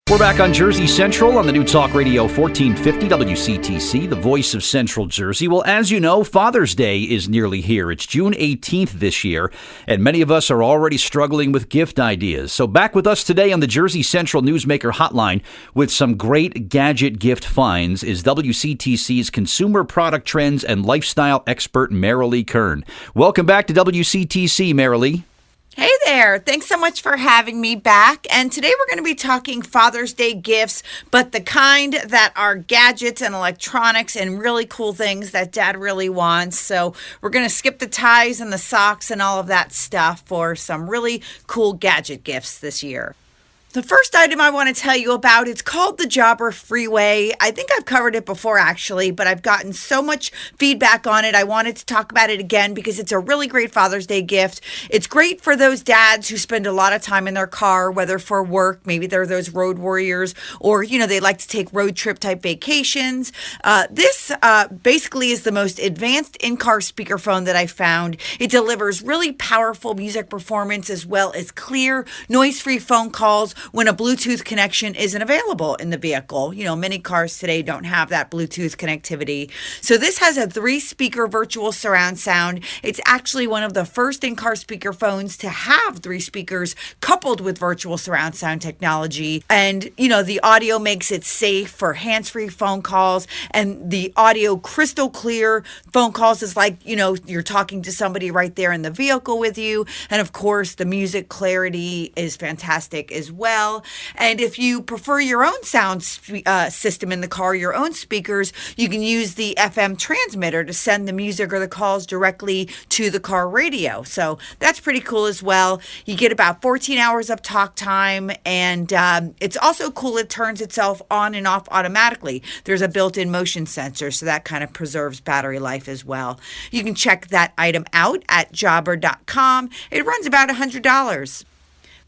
We're back on Jersey Central on the new Talk Radio 1450 WCTC, the voice of Central Jersey. Well, as you know, Father's Day is nearly here. It's June 18th this year, and many of us are already struggling with gift ideas. So back with us today on the Jersey Central Newsmaker Hotline with some great gadget gift finds is WCTC's consumer product trends and lifestyle expert, Merilee Kern. Welcome back to WCTC, Merilee. Hey there. Thanks so much for having me back. And today we're going to be talking Father's Day gifts, but the kind that are gadgets and electronics and really cool things that Dad really wants. So we're going to skip the ties and the socks and all of that stuff for some really cool gadget gifts this year. The first item I want to tell you about, it's called the Jabra Freeway. I think I've covered it before actually, but I've gotten so much feedback on it. I wanted to talk about it again because it's a really great Father's Day gift. It's great for those dads who spend a lot of time in their car, whether for work, maybe they're those road warriors, or, they like to take road trip type vacations. This basically is the most advanced in-car speakerphone that I found. It delivers really powerful music performance as well as clear, noise-free phone calls when a Bluetooth connection isn't available in the vehicle. Many cars today don't have that Bluetooth connectivity. So this has a 3-speaker virtual surround sound. It's actually one of the first in-car speakerphones to have 3 speakers coupled with virtual surround sound technology. And, the audio makes it safe for hands-free phone calls, and the audio crystal clear. Phone calls is like, you're talking to somebody right there in the vehicle with you. And of course, the music clarity is fantastic as well. And if you prefer your own sound system in the car, your own speakers, you can use the FM transmitter to send the music or the calls directly to the car radio. So that's pretty cool as well. You get about 14 hours of talk time, and it's also cool. It turns itself on and off automatically. There's a built-in motion sensor, so that kind of preserves battery life as well. You can check that item out at jabra.com. It runs about $100.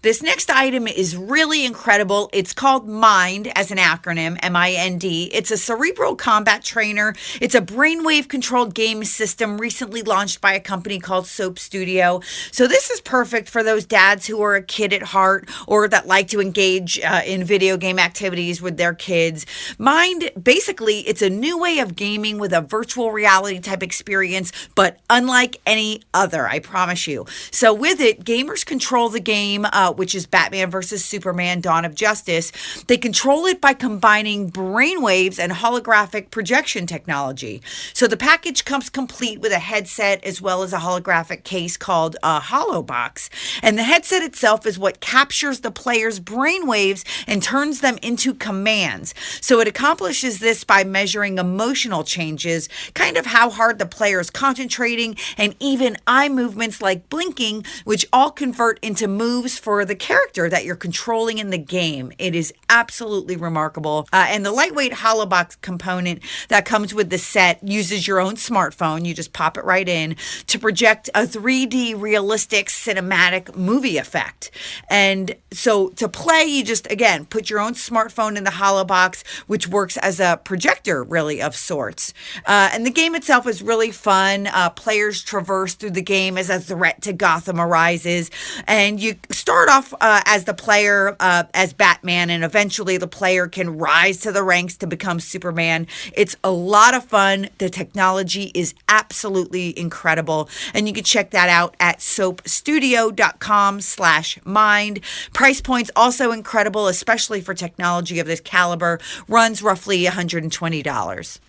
This next item is really incredible. It's called Mind as an acronym, M-I-N-D. It's a cerebral combat trainer. It's a brainwave-controlled game system recently launched by a company called Soap Studio. So this is perfect for those dads who are a kid at heart or that like to engage in video game activities with their kids. Mind, basically, it's a new way of gaming with a virtual reality type experience, but unlike any other, I promise you. So with it, gamers control the game, which is Batman versus Superman, Dawn of Justice. They control it by combining brainwaves and holographic projection technology. So the package comes complete with a headset as well as a holographic case called a HoloBox. And the headset itself is what captures the player's brainwaves and turns them into commands. So it accomplishes this by measuring emotional changes, kind of how hard the player is concentrating, and even eye movements like blinking, which all convert into moves for the character that you're controlling in the game. It is absolutely remarkable. And the lightweight HoloBox component that comes with the set uses your own smartphone. You just pop it right in to project a 3D realistic cinematic movie effect. And so to play, you just, again, put your own smartphone in the HoloBox, which works as a projector, really, of sorts. And the game itself is really fun. Players traverse through the game as a threat to Gotham arises. And you start off as the player, as Batman, and eventually the player can rise to the ranks to become Superman. It's a lot of fun. The technology is absolutely incredible. And you can check that out at soapstudio.com/mind. Price point's also incredible, especially for technology of this caliber. Runs roughly $120.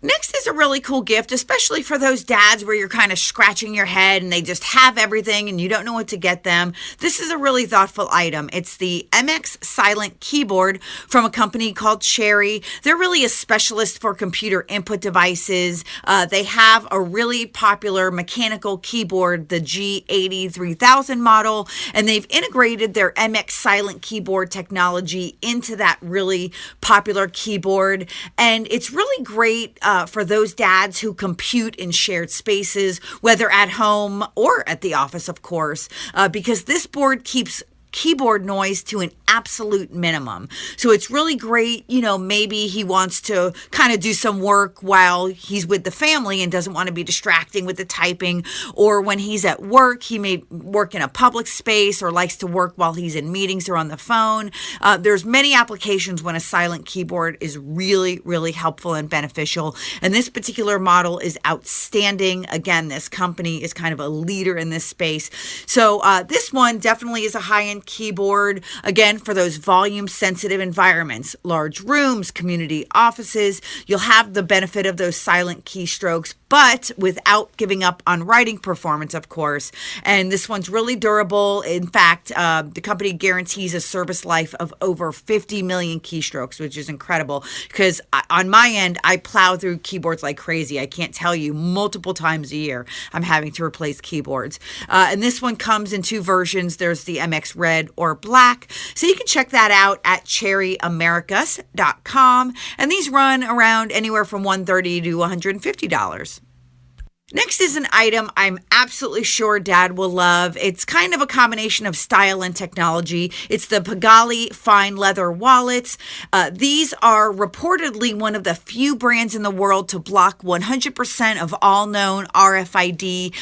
Next is a really cool gift, especially for those dads where you're kind of scratching your head and they just have everything and you don't know what to get them. This is a really thoughtful item. It's the MX Silent Keyboard from a company called Cherry. They're really a specialist for computer input devices. They have a really popular mechanical keyboard, the G80-3000 model, and they've integrated their MX Silent Keyboard technology into that really popular keyboard. And it's really great for those dads who compute in shared spaces, whether at home or at the office, of course, because this board keeps keyboard noise to an absolute minimum. So it's really great, maybe he wants to kind of do some work while he's with the family and doesn't want to be distracting with the typing, or when he's at work, he may work in a public space or likes to work while he's in meetings or on the phone. There's many applications when a silent keyboard is really, really helpful and beneficial. And this particular model is outstanding. Again, this company is kind of a leader in this space. So this one definitely is a high-end keyboard. Again, for those volume-sensitive environments, large rooms, community offices, you'll have the benefit of those silent keystrokes, but without giving up on writing performance, of course. And this one's really durable. In fact, the company guarantees a service life of over 50 million keystrokes, which is incredible because on my end, I plow through keyboards like crazy. I can't tell you, multiple times a year, I'm having to replace keyboards. And this one comes in two versions. There's the MX Red or Black. So you can check that out at cherryamericas.com. And these run around anywhere from $130 to $150. Next is an item I'm absolutely sure Dad will love. It's kind of a combination of style and technology. It's the Pagali fine leather wallets. These are reportedly one of the few brands in the world to block 100% of all known RFID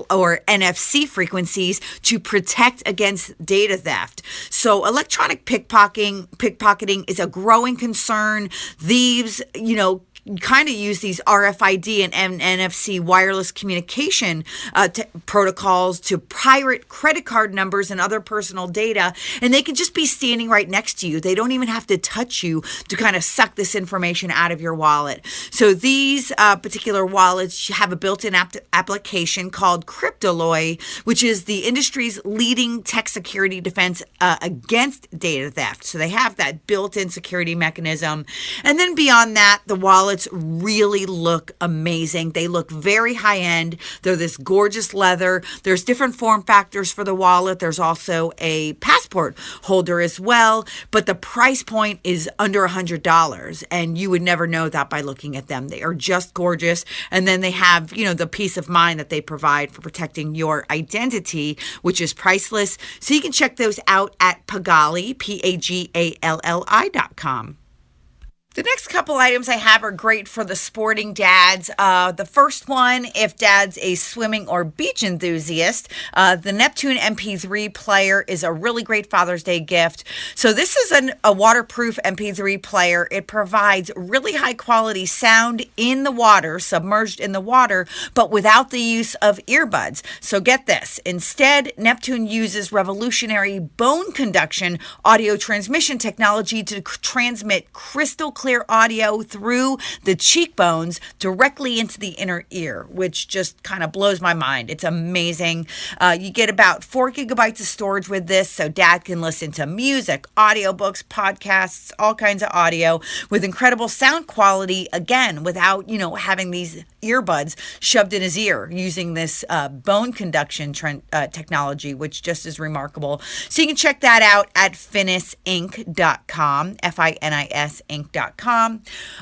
or NFC frequencies to protect against data theft. So electronic pickpocketing is a growing concern. Thieves, kind of use these RFID and NFC wireless communication protocols to pirate credit card numbers and other personal data, and they can just be standing right next to you. They don't even have to touch you to kind of suck this information out of your wallet. So these particular wallets have a built-in application called Cryptoloy, which is the industry's leading tech security defense against data theft. So they have that built-in security mechanism. And then beyond that, the wallet really look amazing. They look very high end. They're this gorgeous leather. There's different form factors for the wallet. There's also a passport holder as well, but the price point is under $100, and you would never know that by looking at them. They are just gorgeous. And then they have, the peace of mind that they provide for protecting your identity, which is priceless. So you can check those out at Pagali, PAGALLI.com. The next couple items I have are great for the sporting dads. The first one, if dad's a swimming or beach enthusiast, the Neptune MP3 player is a really great Father's Day gift. So this is a waterproof MP3 player. It provides really high quality sound in the water, submerged in the water, but without the use of earbuds. So get this. Instead, Neptune uses revolutionary bone conduction audio transmission technology to transmit crystal clear audio through the cheekbones directly into the inner ear, which just kind of blows my mind. It's amazing. You get about 4 gigabytes of storage with this, so dad can listen to music, audiobooks, podcasts, all kinds of audio with incredible sound quality, again, without, having these earbuds shoved in his ear, using this bone conduction technology, which just is remarkable. So you can check that out at finisinc.com, FINIS Inc.com.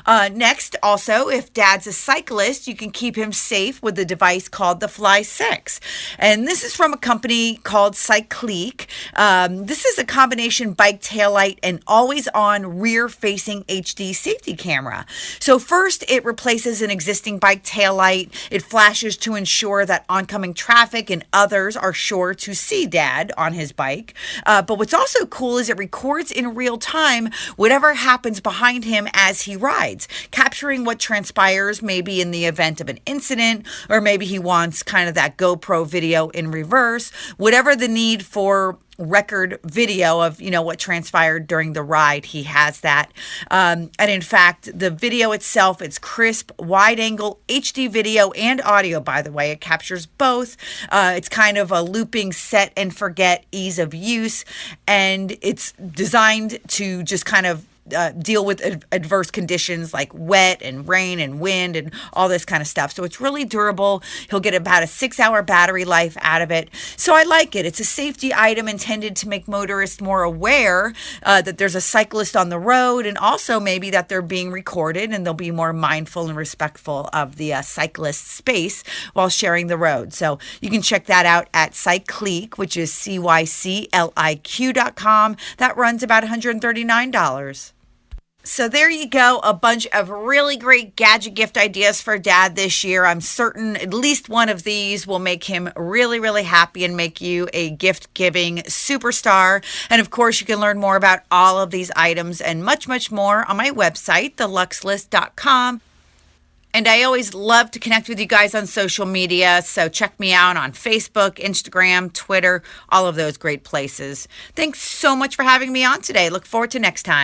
Next, also, if dad's a cyclist, you can keep him safe with a device called the Fly 6. And this is from a company called Cyclique. This is a combination bike taillight and always-on rear-facing HD safety camera. So first, it replaces an existing bike taillight. It flashes to ensure that oncoming traffic and others are sure to see dad on his bike. But what's also cool is it records in real time whatever happens behind him as he rides, capturing what transpires maybe in the event of an incident, or maybe he wants kind of that GoPro video in reverse, whatever the need for record video of, what transpired during the ride. He has that. And in fact, the video itself, it's crisp, wide angle HD video and audio, by the way. It captures both. It's kind of a looping set and forget ease of use. And it's designed to just kind of deal with adverse conditions like wet and rain and wind and all this kind of stuff. So it's really durable. He'll get about a 6-hour battery life out of it. So I like it. It's a safety item intended to make motorists more aware that there's a cyclist on the road, and also maybe that they're being recorded, and they'll be more mindful and respectful of the cyclist space while sharing the road. So you can check that out at Cycliq, which is CYCLIQ.com. That runs about $139. So there you go, a bunch of really great gadget gift ideas for Dad this year. I'm certain at least one of these will make him really, really happy and make you a gift-giving superstar. And of course, you can learn more about all of these items and much, much more on my website, theluxelist.com. And I always love to connect with you guys on social media, so check me out on Facebook, Instagram, Twitter, all of those great places. Thanks so much for having me on today. Look forward to next time.